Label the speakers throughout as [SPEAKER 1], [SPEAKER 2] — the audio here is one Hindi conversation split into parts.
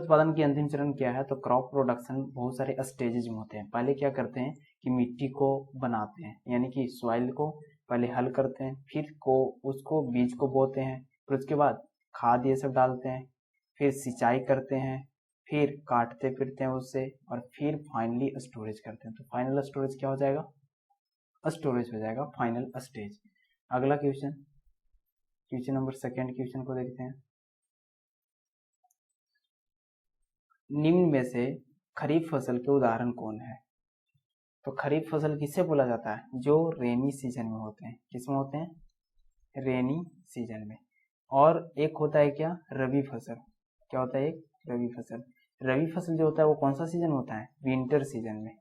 [SPEAKER 1] उत्पादन की अंतिम चरण क्या है? तो क्रॉप प्रोडक्शन बहुत सारे स्टेजेज में होते हैं। पहले क्या करते हैं कि मिट्टी को बनाते हैं, यानी कि सॉइल को पहले हल करते हैं, फिर उसको बीज को बोते हैं, फिर उसके बाद खाद ये सब डालते हैं, फिर सिंचाई करते हैं, फिर काटते फिरते हैं उससे, और फिर फाइनली स्टोरेज करते हैं। तो फाइनल स्टोरेज क्या हो जाएगा? स्टोरेज हो जाएगा फाइनल स्टेज। अगला क्वेश्चन नंबर सेकेंड क्वेश्चन को देखते हैं। निम्न में से खरीफ फसल के उदाहरण कौन है? तो खरीफ फसल किसे बोला जाता है? जो रेनी सीजन में होते हैं। किसमें होते हैं? रेनी सीजन में। और एक होता है क्या? रबी फसल। क्या होता है? एक रबी फसल। रबी फसल जो होता है वो कौन सा सीजन होता है? विंटर सीजन में,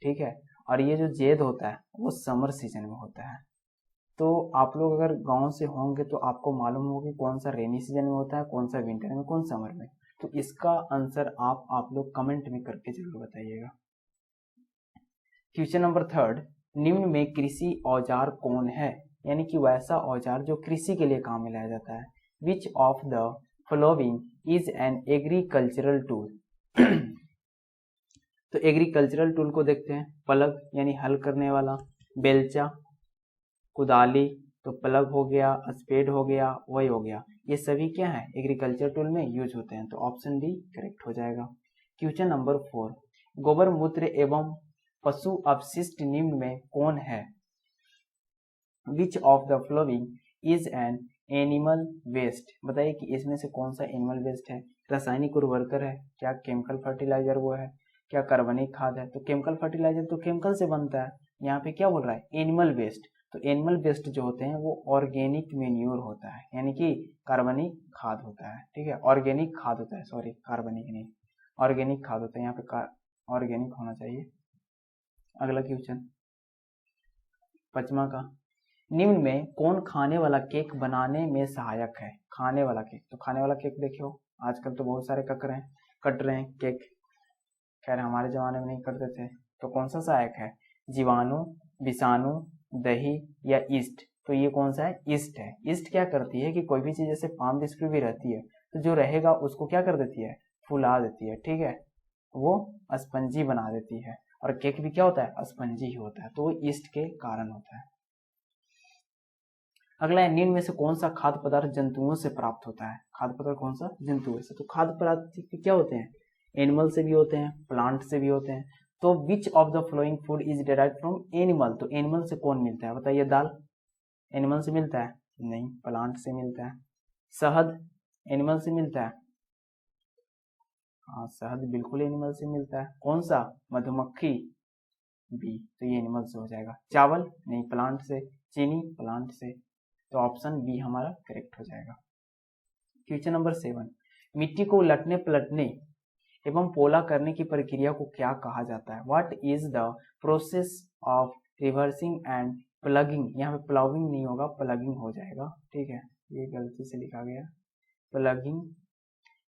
[SPEAKER 1] ठीक है। और ये जो जेद होता है वो समर सीजन में होता है। तो आप लोग अगर गांव से होंगे तो आपको मालूम होगा कि कौन सा रेनी सीजन में होता है, कौन सा विंटर में, कौन समर में। तो इसका आंसर आप लोग कमेंट में करके जरूर बताइएगा। क्वेश्चन नंबर थर्ड, निम्न में कृषि औजार कौन है? यानी कि वैसा औजार जो कृषि के लिए काम में लाया जाता है। Which of the following is an agricultural tool? तो एग्रीकल्चरल टूल को देखते हैं। प्लग यानी हल करने वाला, बेलचा, कुदाली, तो प्लग हो गया, स्पेड हो गया, वही हो गया। ये सभी क्या है? एग्रीकल्चर टूल में यूज होते हैं। तो ऑप्शन डी करेक्ट हो जाएगा। क्वेश्चन नंबर 4, गोबर मूत्र एवं पशु अपशिष्ट निम्न में कौन है? Which of the following is an animal waste? बताइए कि इसमें से कौन सा एनिमल वेस्ट है? रासायनिक उर्वरक है क्या? केमिकल फर्टिलाइजर वो है क्या? कार्बनिक खाद है? तो केमिकल फर्टिलाइजर तो केमिकल से बनता है। यहाँ पे क्या बोल रहा है? Animal waste. तो एनिमल वेस्ट जो होते हैं वो ऑर्गेनिक मेन्योर होता है, यानी कि कार्बनिक खाद होता है, ठीक है। ऑर्गेनिक खाद होता है, सॉरी कार्बनिक नहीं, ऑर्गेनिक खाद होता है। यहाँ पे ऑर्गेनिक होना चाहिए। अगला क्वेश्चन 5वां का, निम्न में कौन खाने वाला केक बनाने में सहायक है? खाने वाला केक, तो खाने वाला केक देखियो आजकल तो बहुत सारे कट रहे हैं केक। खैर हमारे जमाने में नहीं करते थे। तो कौन सा सहायक है? जीवाणु, विषाणु, दही या ईस्ट? तो ये कौन सा है? ईस्ट है। ईस्ट क्या करती है कि कोई भी चीज जैसे पाम बिस्कुट भी रहती है तो जो रहेगा उसको क्या कर देती है? फुला देती है, ठीक है। वो स्पंजी बना देती है। और केक भी क्या होता है? स्पंजी ही होता है। तो वो ईस्ट के कारण होता है। अगला है, निम्न में से कौन सा खाद्य पदार्थ जंतुओं से प्राप्त होता है? खाद्य पदार्थ कौन सा? जंतुओं से। तो खाद्य पदार्थ क्या होते हैं? एनिमल से भी होते हैं, प्लांट से भी होते हैं। तो विच of the flowing food is derived from animal? तो एनिमल से कौन मिलता है? बताइए। दाल एनिमल से मिलता है? नहीं, प्लांट से मिलता है। शहद एनिमल से मिलता है? हाँ, शहद बिल्कुल एनिमल से मिलता है। कौन सा? मधुमक्खी बी। तो ये एनिमल से हो जाएगा। चावल नहीं, प्लांट से। चीनी प्लांट से। तो ऑप्शन बी हमारा करेक्ट हो जाएगा। क्वेश्चन नंबर 7, मिट्टी को उलटने पलटने एवं पोला करने की प्रक्रिया को क्या कहा जाता है? What is the process of reversing and plugging? यहाँ पे प्लाउइंग नहीं होगा, प्लगिंग हो जाएगा, ठीक है। ये गलती से लिखा गया। प्लगिंग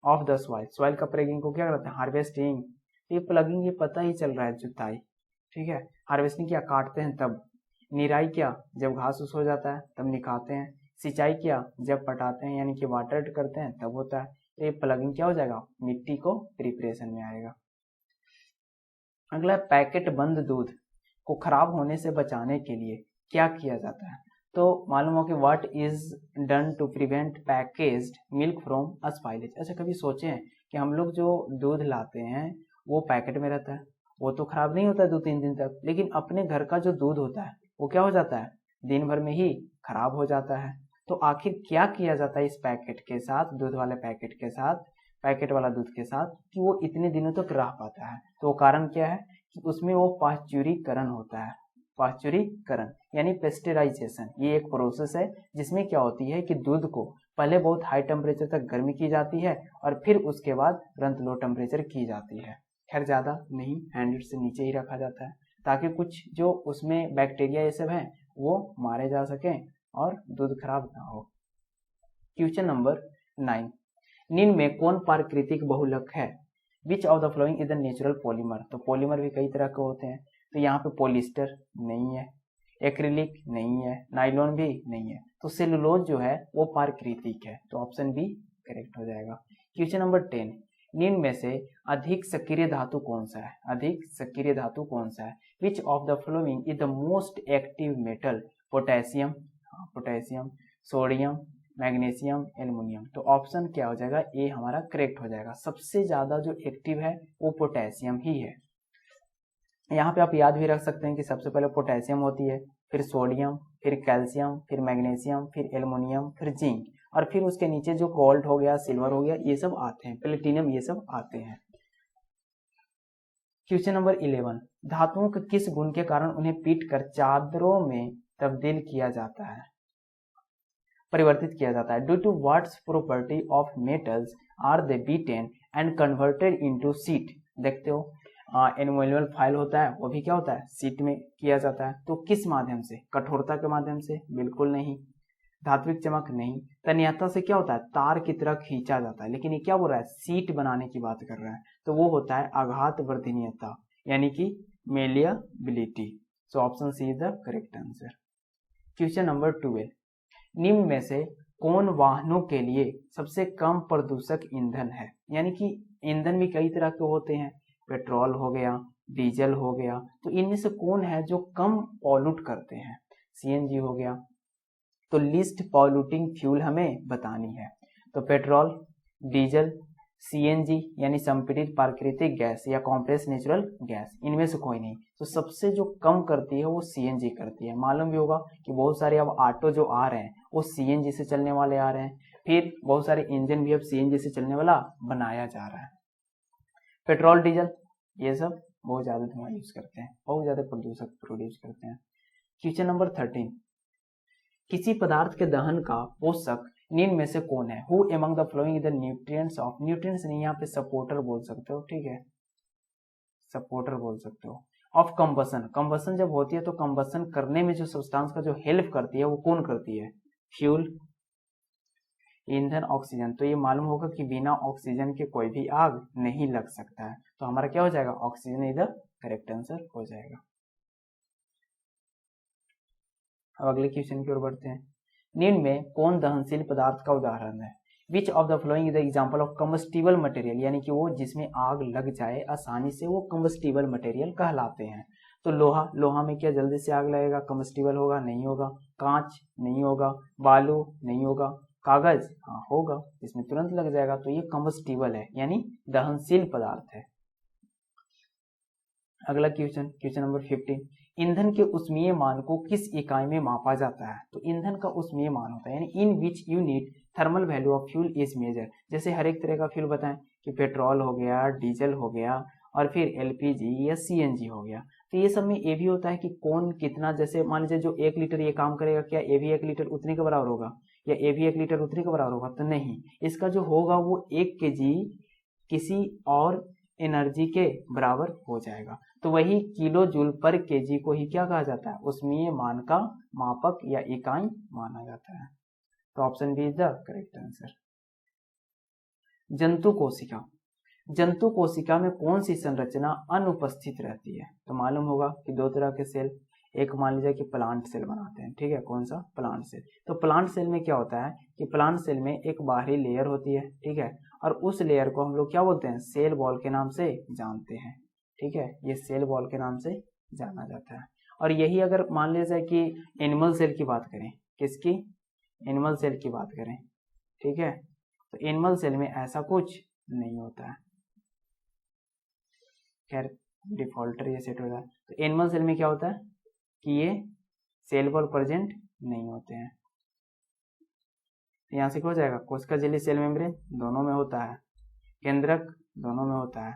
[SPEAKER 1] ऑफ द सॉइल का प्लगिंग को क्या करते हैं? हार्वेस्टिंग। ये प्लगिंग ये पता ही चल रहा है, जुताई, ठीक है। हार्वेस्टिंग क्या? काटते हैं तब। निराई क्या? जब घास उस हो जाता है तब निकालते हैं। सिंचाई क्या? जब पटाते हैं यानी कि वाटर करते हैं तब होता है। तो ये प्लगिंग क्या हो जाएगा? मिट्टी को प्रिपरेशन में आएगा। अगला, पैकेट बंद दूध को खराब होने से बचाने के लिए क्या किया जाता है? तो मालूम हो कि what is done to prevent packaged milk from spoilage? अच्छा, कभी सोचे हैं कि हम लोग जो दूध लाते हैं वो पैकेट में रहता है, वो तो खराब नहीं होता है 2-3 दिन तक, लेकिन अपने घर का जो दूध होता है वो क्या हो जाता है? दिन भर में ही खराब हो जाता है। तो आखिर क्या किया जाता है इस पैकेट के साथ, दूध वाले पैकेट के साथ, पैकेट वाला दूध के साथ, कि वो इतने दिनों तक रह पाता है? तो कारण क्या है कि उसमें वो पाश्चुरीकरण होता है। पाश्चुरीकरण यानी पेस्चराइजेशन, ये एक प्रोसेस है जिसमें क्या होती है कि दूध को पहले बहुत हाई टेम्परेचर तक गर्मी की जाती है और फिर उसके बाद तुरंत लो टेम्परेचर की जाती है। खैर ज्यादा नहीं, 100 से नीचे ही रखा जाता है ताकि कुछ जो उसमें बैक्टीरिया ये सब है वो मारे जा सके और दूध खराब ना हो। क्वेश्चन नंबर 9, निम्न में कौन प्राकृतिक बहुलक है? Which of the following is the natural polymer? तो पॉलीमर भी कई तरह के होते हैं। तो यहाँ पे पॉलिस्टर नहीं है, एक्रिलिक नहीं है, नाइलॉन भी नहीं है। तो सेलुलोज जो है वो प्राकृतिक है। तो ऑप्शन बी करेक्ट हो जाएगा। क्वेश्चन नंबर 10, निम्न में से अधिक सक्रिय धातु कौन सा है? अधिक सक्रिय धातु कौन सा है? Which of the following is the most active metal? Potassium, potassium, sodium, magnesium, aluminium. तो ऑप्शन क्या हो जाएगा? ए हमारा करेक्ट हो जाएगा। सबसे ज्यादा जो एक्टिव है वो पोटेशियम ही है। यहाँ पे आप याद भी रख सकते हैं कि सबसे पहले पोटेशियम होती है, फिर सोडियम, फिर कैल्शियम, फिर मैग्नीशियम, फिर एल्युमिनियम, फिर जिंक, और फिर उसके नीचे जो गोल्ड हो गया, सिल्वर हो गया, ये सब आते हैं, प्लेटिनम, ये सब आते हैं। क्वेश्चन नंबर 11, धातुओं के किस गुण के कारण उन्हें पीट कर चादरों में तब्दील किया जाता है, परिवर्तित किया जाता है? Due to what's property of metals are they beaten and converted into sheet? देखते हो एल्युमिनियम फाइल होता है, वो भी क्या होता है? शीट में किया जाता है। तो किस माध्यम से? कठोरता के माध्यम से? बिल्कुल नहीं। धात्विक चमक? नहीं। तन्यता से क्या होता है? तार की तरह खींचा जाता है। लेकिन ये क्या बोल रहा है? शीट बनाने की बात कर रहा है, तो वो होता है आघात वर्धनीयता, यानी कि malleability. So option C is the correct answer. Question number 12, निम्न में से कौन वाहनों के लिए सबसे कम प्रदूषक ईंधन है? यानी कि ईंधन भी कई तरह के होते हैं, पेट्रोल हो गया, डीजल हो गया, तो इनमें से कौन है जो कम पॉल्यूट करते हैं? सीएनजी हो गया। तो लिस्ट पॉल्यूटिंग फ्यूल हमें बतानी है। तो पेट्रोल, डीजल, सीएनजी यानी संपीड़ित प्राकृतिक गैस या कॉम्प्रेस नेचुरल गैस, इनमें से कोई नहीं। तो सबसे जो कम करती है वो सीएनजी करती है। मालूम भी होगा कि बहुत सारे अब ऑटो जो आ रहे हैं वो सीएनजी से चलने वाले आ रहे हैं, फिर बहुत सारे इंजन भी अब सीएनजी से चलने वाला बनाया जा रहा है। पेट्रोल, डीजल, ये सब बहुत ज्यादा धुआं यूज करते हैं, बहुत ज्यादा प्रदूषक प्रोड्यूस करते हैं। क्वेश्चन नंबर 13, किसी पदार्थ के दहन का पोषक निम्न में से कौन है? Who among the flowing the nutrients of, nutrients नहीं, यहाँ पे सपोर्टर बोल सकते हो, ठीक है, सपोर्टर बोल सकते हो, ऑफ कंबसन। कंबसन जब होती है तो कंबसन करने में जो सब्सटेंस का जो हेल्प करती है वो कौन करती है? फ्यूल, ईंधन, ऑक्सीजन। तो ये मालूम होगा कि बिना ऑक्सीजन के कोई भी आग नहीं लग सकता है, तो हमारा क्या हो जाएगा? ऑक्सीजन इधर करेक्ट आंसर हो जाएगा। अब अगले क्वेश्चन की ओर बढ़ते हैं। निम्न में कौन दहनशील पदार्थ का उदाहरण है? Which of the following is the example of combustible material, यानी कि वो जिसमें आग लग जाए आसानी से, वो कम्बस्टिबल मटेरियल कहलाते हैं। तो लोहा, लोहा में क्या जल्दी से आग लगेगा? कम्बस्टिबल होगा? नहीं होगा। कांच नहीं होगा, बालू नहीं होगा, कागज हाँ होगा, इसमें तुरंत लग जाएगा, तो ये कम्बस्टिबल है, यानी दहनशील पदार्थ है। अगला क्वेश्चन, क्वेश्चन नंबर 15, ईंधन के ऊष्मीय मान को किस इकाई में मापा जाता है? तो ईंधन का ऊष्मीय मान होता है, यानी in which unit thermal value of fuel is measure. जैसे हर एक तरह का फ्यूल बताएं कि पेट्रोल हो गया, डीजल हो गया, और फिर एलपीजी या सीएनजी हो गया। तो ये सब में ये भी होता है कि कौन कितना, जैसे मान लीजिए जो 1 लीटर ये काम करेगा, क्या ये भी 1 लीटर उतने के बराबर होगा, या ये भी 1 लीटर उतने के बराबर होगा? तो नहीं, इसका जो होगा वो 1 kg किसी और एनर्जी के बराबर हो जाएगा। तो वही किलो जूल पर केजी को ही क्या कहा जाता है? ऊष्मीय मान का मापक या इकाई माना जाता है। तो option B is the correct answer. जंतु कोशिका, जंतु कोशिका में कौन सी संरचना अनुपस्थित रहती है? तो मालूम होगा कि दो तरह के सेल, एक मान लीजिए कि प्लांट सेल बनाते हैं, ठीक है, कौन सा? Plant cell. तो प्लांट सेल में क्या होता है कि प्लांट सेल में एक बाहरी लेयर होती है, ठीक है, और उस लेयर को हम लोग क्या बोलते हैं? सेल वॉल के नाम से जानते हैं, ठीक है, ये सेल वॉल के नाम से जाना जाता है। और यही अगर मान लीजिए कि एनिमल सेल की बात करें, किसकी? एनिमल सेल की बात करें, ठीक है, तो एनिमल सेल में ऐसा कुछ नहीं होता है, खैर डिफॉल्टर ये सेट हो रहा है। तो एनिमल सेल में क्या होता है कि ये सेल वॉल प्रेजेंट नहीं होते हैं। यहाँ से क्या हो जाएगा? कोशिका झिल्ली, सेल मेम्ब्रेन दोनों में होता है, केंद्रक दोनों में होता है,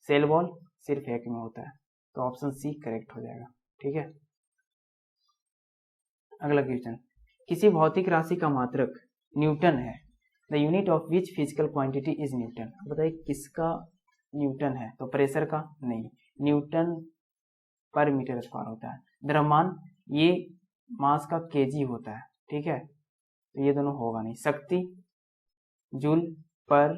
[SPEAKER 1] सेल वॉल सिर्फ एक में होता है। तो ऑप्शन सी करेक्ट हो जाएगा, ठीक है। अगला क्वेश्चन, किसी भौतिक राशि का मात्रक न्यूटन है, the unit of which physical quantity is Newton. बताइए किसका न्यूटन है? तो प्रेशर का नहीं, न्यूटन पर मीटर स्क्वायर होता है। द्रव्यमान, ये मास का केजी होता है, ठीक है, तो ये दोनों होगा नहीं। शक्ति जूल पर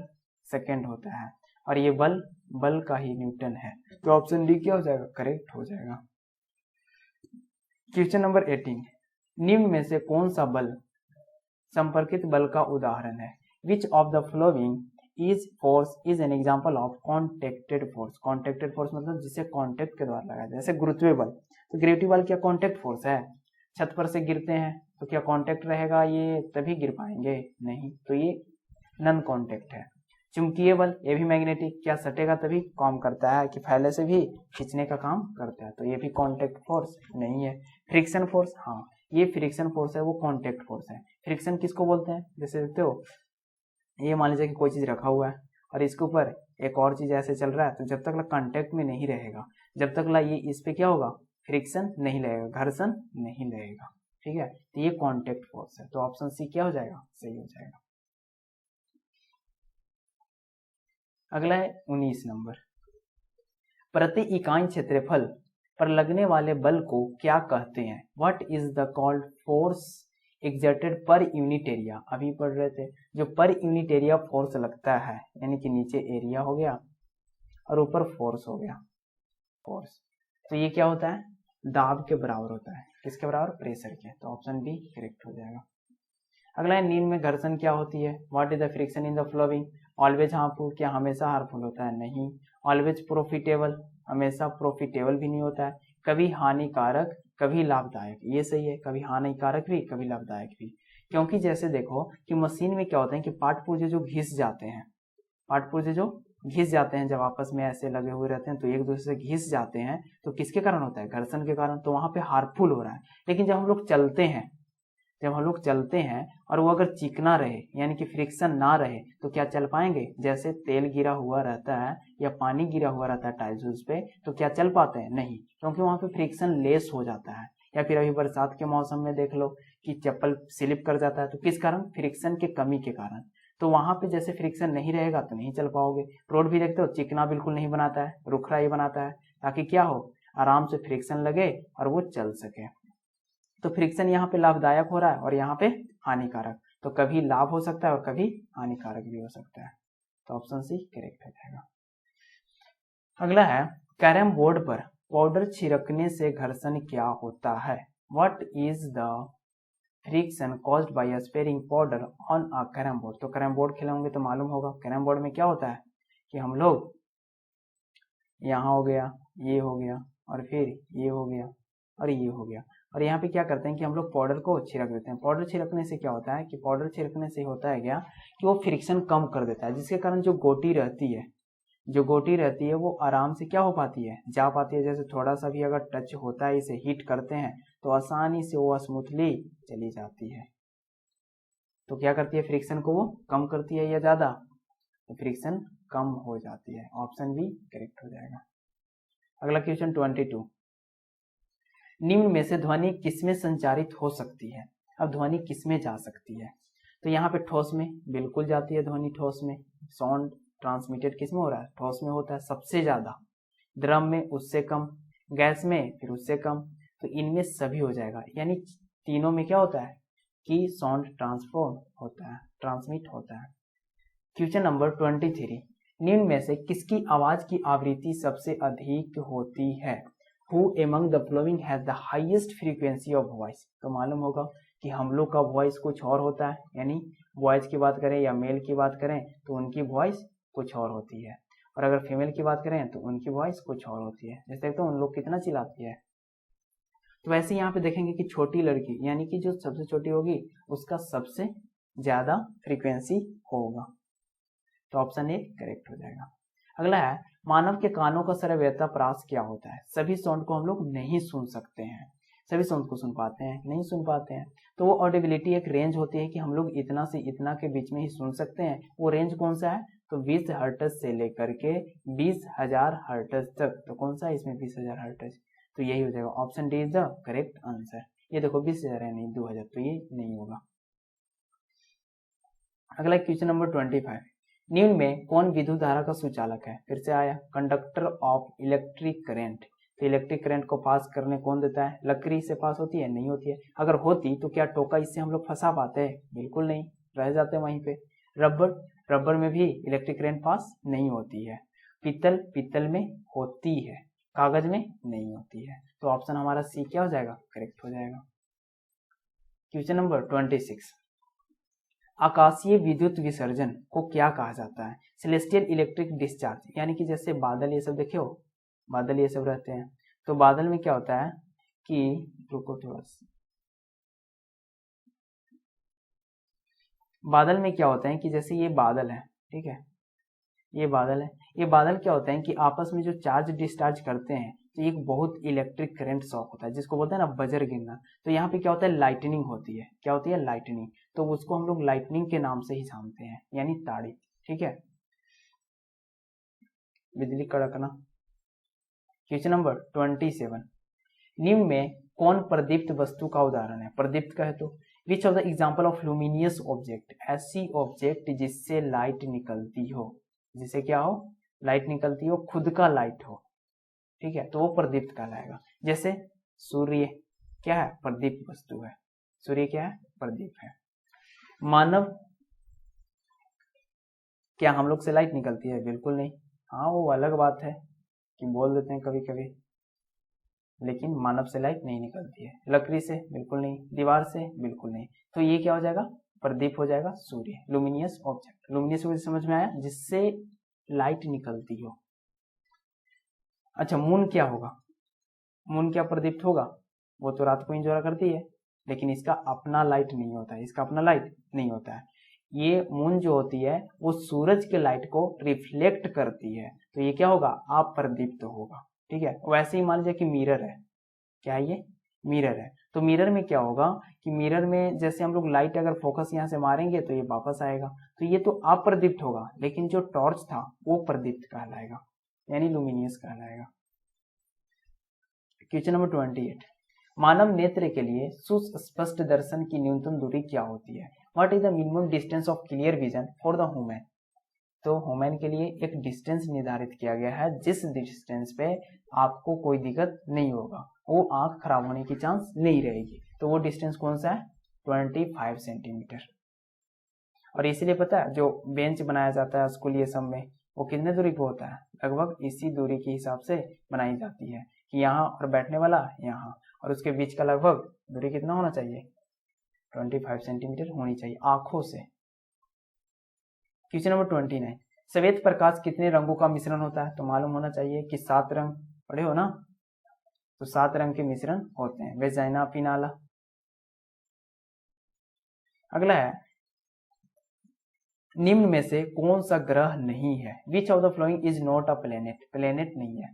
[SPEAKER 1] सेकंड होता है, और ये बल, बल का ही न्यूटन है। तो ऑप्शन डी क्या हो जाएगा? करेक्ट हो जाएगा। क्वेश्चन नंबर 18, निम्न में से कौन सा बल संपर्कित बल का उदाहरण है? Which of the following is force is an example of contacted force. Contacted force मतलब जिसे कॉन्टेक्ट के द्वारा लगाया, जैसे गुरुत्वीय बल, तो गुरुत्वीय बल क्या कॉन्टेक्ट फोर्स है? छत पर से गिरते हैं तो क्या कॉन्टेक्ट रहेगा, ये तभी गिर पाएंगे? नहीं, तो ये नॉन कॉन्टेक्ट है। चुंबकीय बल, ये भी मैग्नेटिक, क्या सटेगा तभी काम करता है कि फैले से भी खींचने का काम करता है, तो ये भी कॉन्टेक्ट फोर्स नहीं है। फ्रिक्शन फोर्स, हाँ ये फ्रिक्शन फोर्स है, वो कॉन्टेक्ट फोर्स है। फ्रिक्शन किसको बोलते हैं? जैसे देखते हो, ये मान लीजिए कि कोई चीज रखा हुआ है और इसके ऊपर एक और चीज ऐसे चल रहा है, तो जब तक कांटेक्ट में नहीं रहेगा, जब तक ये इस पे क्या होगा, फ्रिक्शन नहीं लगेगा, घर्षण नहीं लगेगा, ठीक है, तो ये कॉन्टेक्ट फोर्स है। तो ऑप्शन सी क्या हो जाएगा, सही हो जाएगा। अगला है 19 नंबर, प्रति इकाई क्षेत्रफल पर लगने वाले बल को क्या कहते हैं? What is the called force exerted per unit area. अभी पढ़ रहे थे, जो पर यूनिट एरिया फोर्स लगता है, यानी कि नीचे एरिया हो गया और ऊपर फोर्स हो गया, फोर्स, तो ये क्या होता है, दाब के बराबर होता है। किसके बराबर? प्रेशर के। तो ऑप्शन बी करेक्ट हो जाएगा। अगला है, नींद में घर्षण क्या होती है? What is the friction in the flowing? Always harmful, क्या हमेशा हार्मफुल होता है? नहीं। ऑलवेज प्रॉफिटेबल, हमेशा प्रॉफिटेबल भी नहीं होता है। कभी हानिकारक कभी लाभदायक, ये सही है, कभी हानिकारक भी कभी लाभदायक भी। क्योंकि जैसे देखो कि मशीन में क्या होता है कि पार्ट पुर्जे जो घिस जाते हैं, पार्ट पुर्जे जो घिस जाते हैं, जब आपस में ऐसे लगे हुए रहते हैं तो एक दूसरे से घिस जाते हैं, तो किसके कारण होता है? घर्षण के कारण, तो वहां पे हार्मफुल हो रहा है। लेकिन जब हम लोग चलते हैं, जब हम लोग चलते हैं और वो अगर चिकना रहे, यानी कि फ्रिक्शन ना रहे, तो क्या चल पाएंगे? जैसे तेल गिरा हुआ रहता है या पानी गिरा हुआ रहता है टाइल्स पे, तो क्या चल पाते हैं? नहीं, क्योंकि वहां पे फ्रिक्शन लेस हो जाता है। या फिर अभी बरसात के मौसम में देख लो कि चप्पल स्लिप कर जाता है, तो किस कारण? फ्रिक्शन के कमी के कारण। तो वहां पे जैसे फ्रिक्शन नहीं रहेगा तो नहीं चल पाओगे। रोड भी देखते हो चिकना बिल्कुल नहीं बनाता है, रुखरा ही बनाता है, ताकि क्या हो, आराम से फ्रिक्शन लगे और वो चल सके। तो फ्रिक्शन यहाँ पे लाभदायक हो रहा है और यहाँ पे हानिकारक, तो कभी लाभ हो सकता है और कभी हानिकारक भी हो सकता है। तो ऑप्शन सी करेक्ट हो जाएगा। अगला है, कैरम बोर्ड पर पाउडर छिड़कने से घर्षण क्या होता है? What is the friction caused by spraying powder on a carrom board. तो कैरम बोर्ड खेले होंगे तो मालूम होगा, कैरम बोर्ड में क्या होता है कि हम लोग यहाँ हो गया, ये हो गया और फिर ये हो गया और ये हो गया, और यहाँ पे क्या करते हैं कि हम लोग पाउडर को छिड़क देते हैं। पाउडर छिड़कने से क्या होता है कि पाउडर छिड़कने से होता है क्या कि वो फ्रिक्शन कम कर देता है, जिसके कारण जो गोटी रहती है, जो गोटी रहती है वो आराम से क्या हो पाती है, जा पाती है। जैसे थोड़ा सा भी अगर टच होता है, इसे हीट करते हैं तो आसानी से वो स्मूथली चली जाती है। तो क्या करती है, फ्रिक्शन को वो कम करती है या ज्यादा? तो फ्रिक्शन कम हो जाती है। ऑप्शन बी करेक्ट हो जाएगा। अगला क्वेश्चन 22, निम्न में से ध्वनि किसमें संचारित हो सकती है? अब ध्वनि किसमें जा सकती है? तो यहाँ पे ठोस में बिल्कुल जाती है ध्वनि, ठोस में। साउंड ट्रांसमिटेड किसमें हो रहा है? ठोस में होता है सबसे ज्यादा। द्रव में उससे कम, गैस में फिर उससे कम, तो इनमें सभी हो जाएगा। यानी तीनों में क्या होता है कि साउंड ट्रांसफॉर्म होता है, ट्रांसमिट होता है। क्वेश्चन नंबर 23, निम्न में से किसकी आवाज की आवृत्ति सबसे अधिक होती है? Who among the following has the highest frequency of voice? तो मालूम होगा कि हम लोग का वॉइस कुछ और होता है, यानी वॉइस की बात करें या मेल की बात करें तो उनकी वॉइस कुछ और होती है, और अगर फीमेल की बात करें तो उनकी वॉइस कुछ और होती है। जैसे देखते हो उन लोग कितना चिल्लाती है। तो वैसे यहाँ पे देखेंगे कि छोटी लड़की, यानी कि जो सबसे छोटी होगी उसका सबसे ज्यादा फ्रीक्वेंसी होगा। तो ऑप्शन ए करेक्ट हो जाएगा। अगला है, मानव के कानों का श्रव्यता प्रास क्या होता है? सभी साउंड को हम लोग नहीं सुन सकते हैं, सभी साउंड को सुन पाते हैं? नहीं सुन पाते हैं। तो वो ऑडिबिलिटी एक रेंज होती है कि हम लोग इतना से इतना के बीच में ही सुन सकते हैं। वो रेंज कौन सा है? तो 20 हर्ट्ज से लेकर के 20,000 हर्ट्ज तक। तो कौन सा है इसमें 20,000 हर्ट्ज? तो यही हो जाएगा। Option D is the correct answer. ये देखो 20,000 है, नहीं 2,000, तो ये नहीं होगा। अगला क्वेश्चन नंबर 25, निम्न में कौन विद्युत धारा का सुचालक है? फिर से आया, कंडक्टर ऑफ इलेक्ट्रिक करंट। तो इलेक्ट्रिक करंट को पास करने कौन देता है? लकड़ी से पास होती है? नहीं होती है। अगर होती तो क्या टोका इससे हम लोग फंसा पाते हैं? बिल्कुल नहीं, रह जाते वहीं पे। रबर, रबर में भी इलेक्ट्रिक करंट पास नहीं होती है। पीतल, पीतल में होती है, कागज में नहीं होती है। तो ऑप्शन हमारा सी क्या हो जाएगा? करेक्ट हो जाएगा। क्वेश्चन नंबर 26, आकाशीय विद्युत विसर्जन को क्या कहा जाता है? सेलेस्टियल इलेक्ट्रिक डिस्चार्ज, यानी कि जैसे बादल ये सब देखे हो, बादल ये सब रहते हैं, तो बादल में क्या होता है कि, रुको थोड़ा सा, बादल में क्या होता है कि जैसे ये बादल है, ठीक है, ये बादल है, ये बादल क्या होता है कि आपस में जो चार्ज डिस्चार्ज करते हैं तो एक बहुत इलेक्ट्रिक करंट शॉक होता है, जिसको बोलते हैं ना बजर गिरना। तो यहाँ पे क्या होता है, लाइटनिंग होती है। क्या होती है? लाइटनिंग। तो उसको हम लोग लाइटनिंग के नाम से ही जानते हैं, यानी ताड़ी। ठीक है, बिजली कड़कना। क्वेश्चन नंबर 27, निम्न में कौन प्रदीप्त वस्तु का उदाहरण है? प्रदीप्त कहे तो विच of the example of luminous object, ऐसी ऑब्जेक्ट जिससे लाइट निकलती हो, जिसे क्या हो, लाइट निकलती हो, खुद का लाइट हो, ठीक है, तो वो प्रदीप्त कहलाएगा। जैसे सूर्य क्या है? प्रदीप्त वस्तु है। सूर्य क्या है? प्रदीप है। मानव, क्या हम लोग से लाइट निकलती है? बिल्कुल नहीं। हाँ, वो अलग बात है कि बोल देते हैं कभी कभी, लेकिन मानव से लाइट नहीं निकलती है। लकड़ी से? बिल्कुल नहीं। दीवार से? बिल्कुल नहीं। तो ये क्या हो जाएगा? प्रदीप हो जाएगा, सूर्य, लुमिनियस ऑब्जेक्ट। लुमिनियस समझ में आया, जिससे लाइट निकलती हो। अच्छा, मून क्या होगा? मून क्या प्रदीप्त होगा? वो तो रात को इंजॉय करती है, लेकिन इसका अपना लाइट नहीं होता है, इसका अपना लाइट नहीं होता है। ये मून जो होती है वो सूरज के लाइट को रिफ्लेक्ट करती है, तो ये क्या होगा? अप्रदीप्त होगा। ठीक है, वैसे ही मान लीजिए कि मिरर है, क्या है ये? मिरर है। तो मिरर में क्या होगा कि मिरर में जैसे हम लोग लाइट अगर फोकस यहाँ से मारेंगे तो ये वापस आएगा, तो ये तो अप्रदीप्त होगा, लेकिन जो टॉर्च था वो प्रदीप्त कहलाएगा, यानी लुमिनियस कहलाएगा। क्वेश्चन नंबर 28, मानव नेत्र के लिए सुस्पष्ट दर्शन की न्यूनतम दूरी क्या होती है? What is the minimum distance of clear vision for the human? तो ह्यूमन के लिए एक डिस्टेंस निर्धारित किया गया है, जिस डिस्टेंस पे आपको कोई दिक्कत नहीं होगा, वो आंख खराब होने की चांस नहीं रहेगी। तो वो डिस्टेंस कौन सा है? 25 सेंटीमीटर। और इसीलिए पता है, जो बेंच बनाया जाता है स्कूल ये सब में, वो कितने दूरी पे होता है? लगभग इसी दूरी के हिसाब से बनाई जाती है कि यहाँ और बैठने वाला यहाँ, और उसके बीच का लगभग दूरी कितना होना चाहिए? 25 सेंटीमीटर होनी चाहिए आंखों से। क्वेश्चन नंबर 29, श्वेत प्रकाश कितने रंगों का मिश्रण होता है? तो मालूम होना चाहिए कि 7 रंग, पढ़े हो ना, तो 7 रंग के मिश्रण होते हैं। वेजाइना पिनाला। अगला है, निम्न में से कौन सा ग्रह नहीं है? Which of the following is not a planet? Planet नहीं है,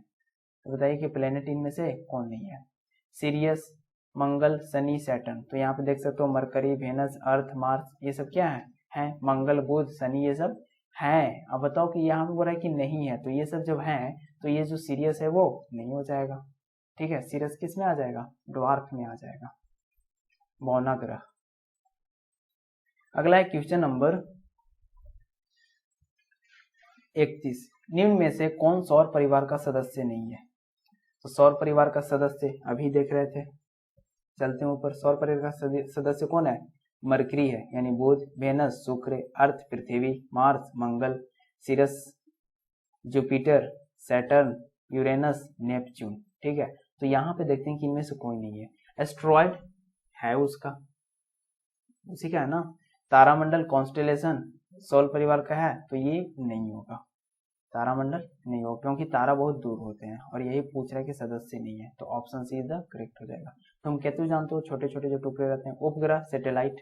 [SPEAKER 1] तो बताइए कि प्लेनेट इनमें से कौन नहीं है? सीरियस, मंगल, शनि, सैटर्न। तो यहाँ पे देख सकते हो मरकरी, वेनस, अर्थ, मार्स, ये सब क्या है? मंगल, बुध, शनि, ये सब हैं। अब बताओ कि यहाँ पे बोल रहा है कि नहीं है, तो ये सब जब है तो ये जो सीरियस है वो नहीं हो जाएगा। ठीक है, सीरियस किस में आ जाएगा? ड्वार्फ में आ जाएगा, बौना ग्रह। अगला है क्वेश्चन नंबर 31, निम्न में से कौन सौर परिवार का सदस्य नहीं है? तो सौर परिवार का सदस्य अभी देख रहे थे, चलते हैं ऊपर। सौर परिवार का सदस्य कौन है? मरकरी है, यानी बुध, वेनस, शुक्र, अर्थ, पृथ्वी, मार्स, मंगल, Ceres, Jupiter, Saturn, Uranus, Neptune. ठीक है, तो यहाँ पे देखते हैं कि इनमें से कोई नहीं है। एस्ट्रॉयड है उसका, उसी का है ना। तारामंडल, कॉन्स्टेलेशन सौर परिवार का है, तो ये नहीं होगा, तारामंडल नहीं होगा, क्योंकि तारा बहुत दूर होते हैं, और यही पूछ रहा है कि सदस्य नहीं है, तो option C is the correct हो जाएगा। तुम केतु जानते हो, छोटे छोटे जो टुकड़े रहते हैं, उपग्रह, सैटेलाइट,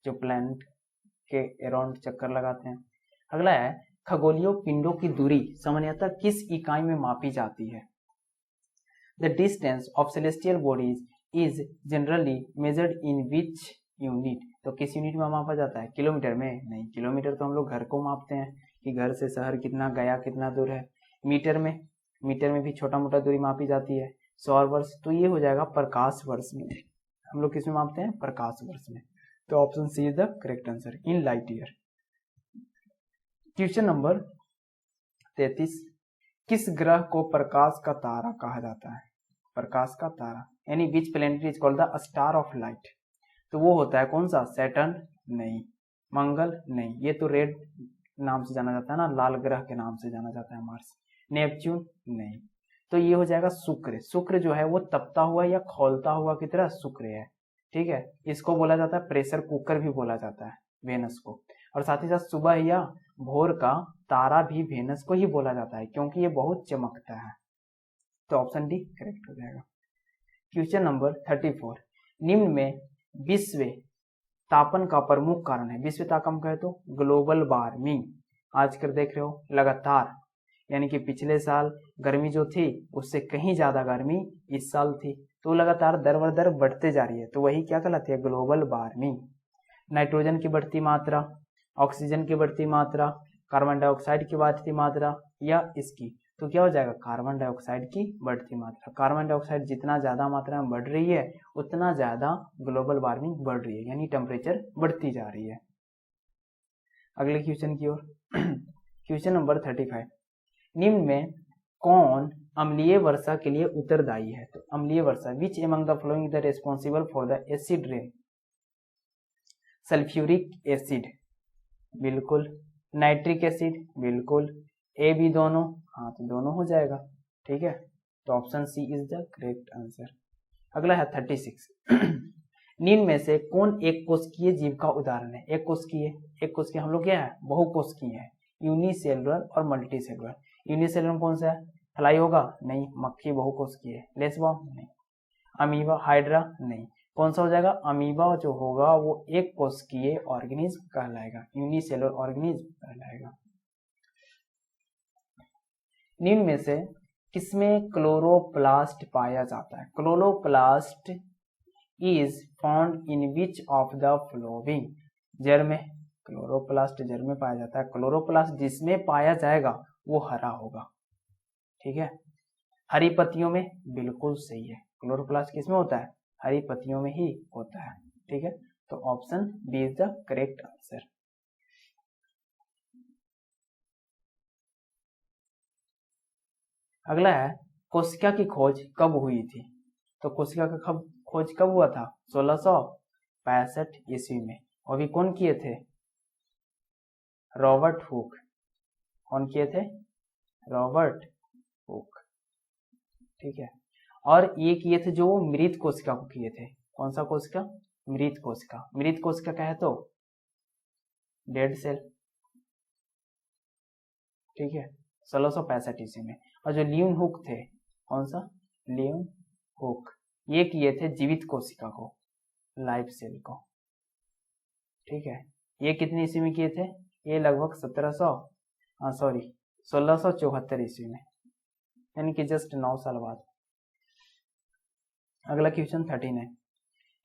[SPEAKER 1] जो प्लैनेट के अराउंड चक्कर लगाते हैं। अगला है, खगोलीय पिंडों की दूरी सामान्यतः किस इकाई में मापी जाती है? The distance of celestial bodies is generally measured in which unit? तो किस यूनिट में मापा जाता है? किलोमीटर में नहीं, किलोमीटर तो हम लोग घर को मापते हैं कि घर से शहर कितना गया, कितना दूर है। मीटर में, मीटर में भी छोटा मोटा दूरी मापी जाती है। सौर वर्ष, तो ये हो जाएगा प्रकाश वर्ष में। हम लोग किस में मापते हैं? प्रकाश वर्ष में। तो option C is the correct answer, in light year. Question number 33, किस ग्रह को प्रकाश का तारा कहा जाता है? प्रकाश का तारा, यानी which planet is called the star of light? तो वो होता है कौन सा? सैटर्न नहीं, मंगल नहीं, ये तो रेड नाम से जाना जाता है ना, लाल ग्रह के नाम से जाना जाता है। मार्स, नेपच्यून नहीं, तो ये हो जाएगा शुक्र। शुक्र जो है वो तपता हुआ या खौलता हुआ की तरह शुक्र है। ठीक है, इसको बोला जाता है प्रेशर कुकर भी बोला जाता है। वेनस को। और साथ ही साथ सुबह या भोर का तारा भी वेनस को ही बोला जाता है क्योंकि ये बहुत चमकता है। तो ऑप्शन डी करेक्ट हो जाएगा। क्वेश्चन नंबर 34, निम्न में विश्व तापन का प्रमुख कारण है। विश्व तापन कहे तो ग्लोबल वार्मिंग। आजकल देख रहे हो लगातार, यानी कि पिछले साल गर्मी जो थी उससे कहीं ज्यादा गर्मी इस साल थी, तो लगातार दर बर दर बढ़ते जा रही है, तो वही क्या कहलाती है, ग्लोबल वार्मिंग। नाइट्रोजन की बढ़ती मात्रा, ऑक्सीजन की बढ़ती मात्रा, कार्बन डाइऑक्साइड की बढ़ती मात्रा, या इसकी, तो क्या हो जाएगा, कार्बन डाइऑक्साइड की बढ़ती मात्रा। कार्बन डाइऑक्साइड जितना ज्यादा मात्रा में बढ़ रही है उतना ज्यादा ग्लोबल वार्मिंग बढ़ रही है, यानी टेम्परेचर बढ़ती जा रही है। अगले क्वेश्चन की ओर क्वेश्चन नंबर 35, निम्न में कौन अम्लीय वर्षा के लिए उत्तरदायी है। तो अम्लीय वर्षा, which among the following the responsible for the acid rain. Sulphuric acid बिल्कुल, नाइट्रिक एसिड बिल्कुल, ए बी दोनों, हाँ तो दोनों हो जाएगा, ठीक है। तो option C is the correct answer. अगला है 36, निम्न में से कौन एक कोशिकीय जीव का उदाहरण है। एक कोशिकीय हम लोग क्या है, बहुकोशिकीय है, यूनिसेलुलर और मल्टीसेलुलर। यूनिसेलुलर कौन सा है, फ्लाई होगा, नहीं। मक्खी बहुकोशिकीय है, लेसबॉम नहीं। अमीबा, हाइड्रा नहीं। कौन सा हो जाएगा, अमीबा जो होगा वो एक कोशिकीय ऑर्गेनिज्म कहलाएगा, यूनिसेलुलर ऑर्गेनिज्म कहलाएगा। निम्न में से किसमें क्लोरोप्लास्ट पाया जाता है। Chloroplast is found in which of the flowing. जड़ में, क्लोरोप्लास्ट जड़ में पाया जाता है। क्लोरोप्लास्ट जिसमें पाया जाएगा वो हरा होगा, ठीक है। हरी पत्तियों में, बिल्कुल सही है। क्लोरोप्लास्ट किसमें होता है, हरी पत्तियों में ही होता है, ठीक है। तो option B is the correct answer. अगला है कोशिका की खोज कब हुई थी। तो कोशिका का खोज कब हुआ था, 1665 ईस्वी में। और भी कौन किए थे, रॉबर्ट हुक। कौन किए थे, रॉबर्ट हुक, ठीक है। और ये किए थे जो मृत कोशिका को किए थे। कौन सा कोशिका, मृत कोशिका। मृत कोशिका क्या है, तो डेड सेल, ठीक है, 1665 ईस्वी में। और जो लियून हुक थे, कौन सा, लियून हुक, ये किए थे जीवित कोशिका को, लाइव सेल को, ठीक है। ये कितनी ईस्वी में किए थे, ये लगभग 1674 ईस्वी में, यानी कि जस्ट 9 साल बाद। अगला क्वेश्चन 39,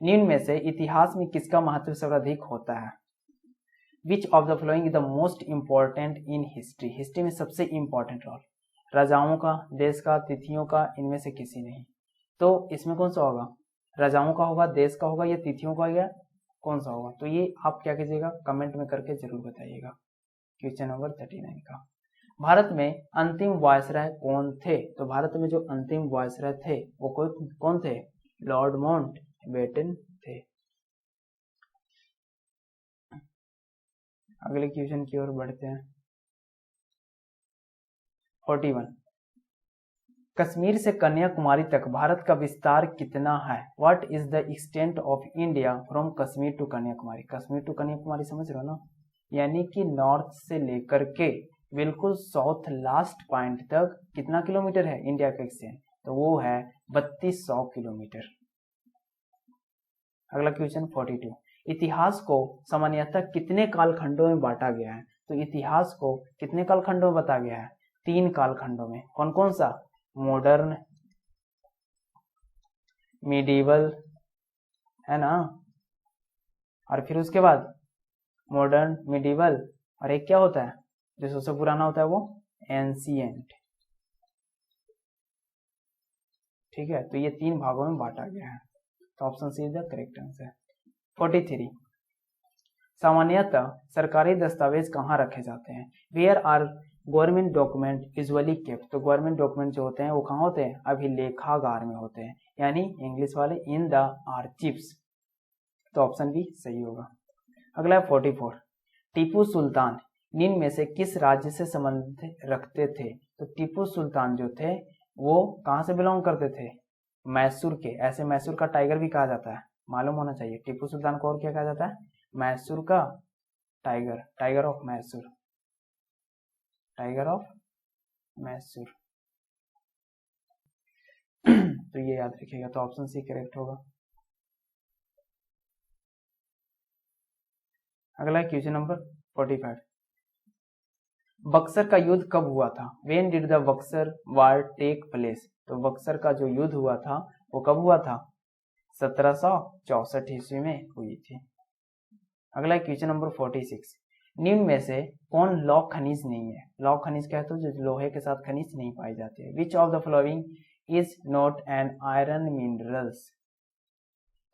[SPEAKER 1] निम्न में से इतिहास में किसका महत्व सर्वाधिक होता है। Which of the following is the most important in history. History में सबसे इंपॉर्टेंट रोल, राजाओं का, देश का, तिथियों का, इनमें से किसी नहीं। तो इसमें कौन सा होगा, राजाओं का होगा, देश का होगा, या तिथियों का, या कौन सा होगा। तो ये आप क्या कीजिएगा, कमेंट में करके जरूर बताइएगा। क्वेश्चन नंबर 39 का, भारत में अंतिम वायसराय कौन थे। तो भारत में जो अंतिम वायसराय थे वो कौन थे, लॉर्ड माउंटबेटन थे। अगले क्वेश्चन की ओर बढ़ते हैं। 41, कश्मीर से कन्याकुमारी तक भारत का विस्तार कितना है। What is the extent of India from Kashmir to Kanyakumari. Kashmir to Kanyakumari समझ रहे हो ना, यानी कि नॉर्थ से लेकर के बिल्कुल साउथ लास्ट पॉइंट तक कितना किलोमीटर है इंडिया का एक्सटेंट, तो वो है 3200 किलोमीटर। अगला क्वेश्चन 42, इतिहास को सामान्यतः कितने कालखंडों में बांटा गया है। तो इतिहास को कितने कालखंडों में बताया गया है, 3 कालखंडों में। कौन कौन सा, मॉडर्न, मिडिवल, है ना, और फिर उसके बाद मॉडर्न, मिडिवल, और एक क्या होता है जो सबसे पुराना होता है वो एंशिएंट, ठीक है। तो ये 3 भागों में बांटा गया है, तो option C is the correct answer. 43, सामान्यतः सरकारी दस्तावेज कहाँ रखे जाते हैं। Where are government document usually kept. तो गवर्नमेंट डॉक्यूमेंट जो होते हैं वो कहाँ होते हैं, अभिलेखागार में होते हैं, यानी इंग्लिश वाले इन द आर्चिव्स। तो ऑप्शन बी सही होगा। अगला है 44, टीपू सुल्तान निम्न में से किस राज्य से संबंध रखते थे। तो टीपू सुल्तान जो थे वो कहाँ से बिलोंग करते थे, मैसूर के। ऐसे मैसूर का टाइगर भी कहा जाता है, मालूम होना चाहिए। टीपू सुल्तान को और क्या कहा जाता है, मैसूर का tiger, tiger of Mysore, tiger of Mysore. तो ये याद रखिएगा, तो ऑप्शन सी करेक्ट होगा। अगला क्वेश्चन नंबर 45, बक्सर का युद्ध कब हुआ था? When did the Buxar war take place? तो बक्सर का जो युद्ध हुआ था वो कब हुआ था? 1764 ईस्वी में हुई थी। अगला क्वेश्चन नंबर 46, निम्न में से कौन लौह खनिज नहीं है? लौह खनिज कहते हैं जो लोहे के साथ खनिज नहीं पाई जाती है। Which of the following is not an iron minerals?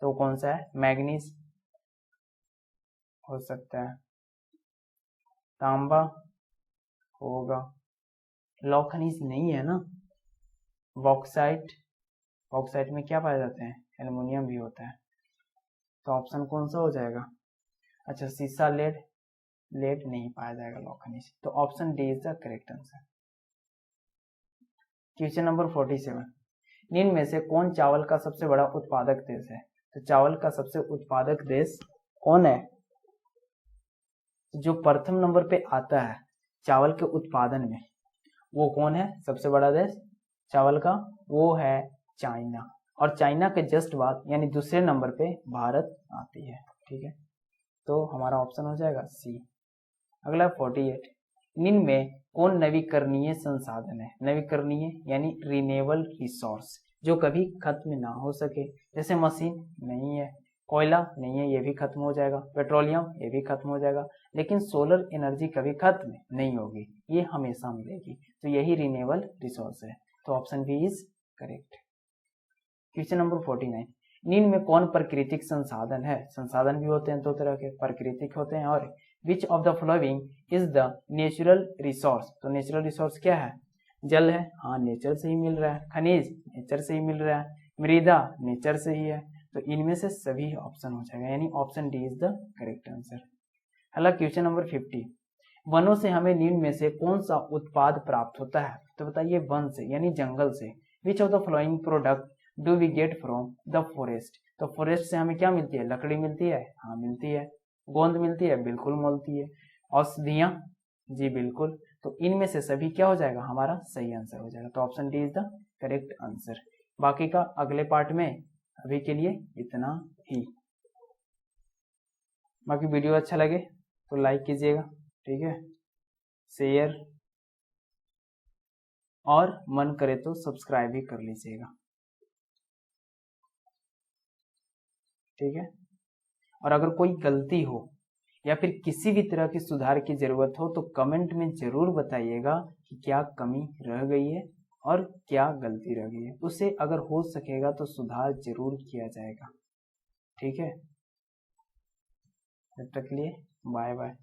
[SPEAKER 1] तो कौन सा है? मैग्नीज हो सकता है, तांबा होगा, लौह खनिज नहीं है ना। बॉक्साइट, बॉक्साइट में क्या पाए जाते हैं? एल्युमिनियम भी होता है। तो ऑप्शन कौन सा हो जाएगा? अच्छा, सीसा, लेड, लेड नहीं पाया जाएगा लौह खनिज, तो option D is the correct answer. Question number 47, निम्न में से कौन चावल का सबसे बड़ा उत्पादक देश है? तो चावल का सबसे उत्पादक देश कौन है? जो प्रथम नंबर पे आता है चावल के उत्पादन में, वो कौन है सबसे बड़ा देश चावल का? वो है चाइना। और चाइना के जस्ट बाद यानी दूसरे नंबर पे भारत आती है। ठीक है, तो हमारा ऑप्शन हो जाएगा सी। अगला 48, निम्न में कौन नवीकरणीय संसाधन है? नवीकरणीय यानी रिन्यूएबल रिसोर्स, जो कभी खत्म ना हो सके। जैसे मशीन नहीं है, कोयला नहीं है, ये भी खत्म हो जाएगा, पेट्रोलियम ये भी खत्म हो जाएगा, लेकिन सोलर एनर्जी कभी खत्म नहीं होगी, ये हमेशा मिलेगी। तो यही रिन्यूएबल रिसोर्स है, तो option B is correct. Question number 49, निम्न में कौन प्राकृतिक संसाधन है? संसाधन भी होते हैं दो तरह के, प्राकृतिक होते हैं और विच of the following is the natural resource? तो नेचुरल रिसोर्स क्या है? जल है, हाँ नेचर से ही मिल रहा है, खनिज नेचर से ही मिल रहा है, मृदा नेचर से ही है, तो इनमें से सभी ऑप्शन हो जाएगा, यानी option D is the correct answer. अगला क्वेश्चन नंबर 50, वनों से हमें निम्न में से कौन सा उत्पाद प्राप्त होता है? तो बताइए, वन से यानी जंगल से। Which of the following product do we get from the forest? तो फॉरेस्ट से हमें क्या मिलती है? लकड़ी मिलती है, हाँ मिलती है। गोंद मिलती है, बिल्कुल मिलती है। औषधियां, जी बिल्कुल। तो इनमें से सभी क्या हो जाएगा? हमारा सही आंसर हो जाएगा, तो option D is the correct answer. बाकी का अगले पार्ट में, अभी के लिए इतना ही। बाकी वीडियो अच्छा लगे तो लाइक कीजिएगा, ठीक है, शेयर, और मन करे तो सब्सक्राइब भी कर लीजिएगा, ठीक है। और अगर कोई गलती हो या फिर किसी भी तरह की सुधार की जरूरत हो तो कमेंट में जरूर बताइएगा कि क्या कमी रह गई है और क्या गलती रह गई है। उसे अगर हो सकेगा तो सुधार जरूर किया जाएगा, ठीक है। तब तक के लिए बाय बाय।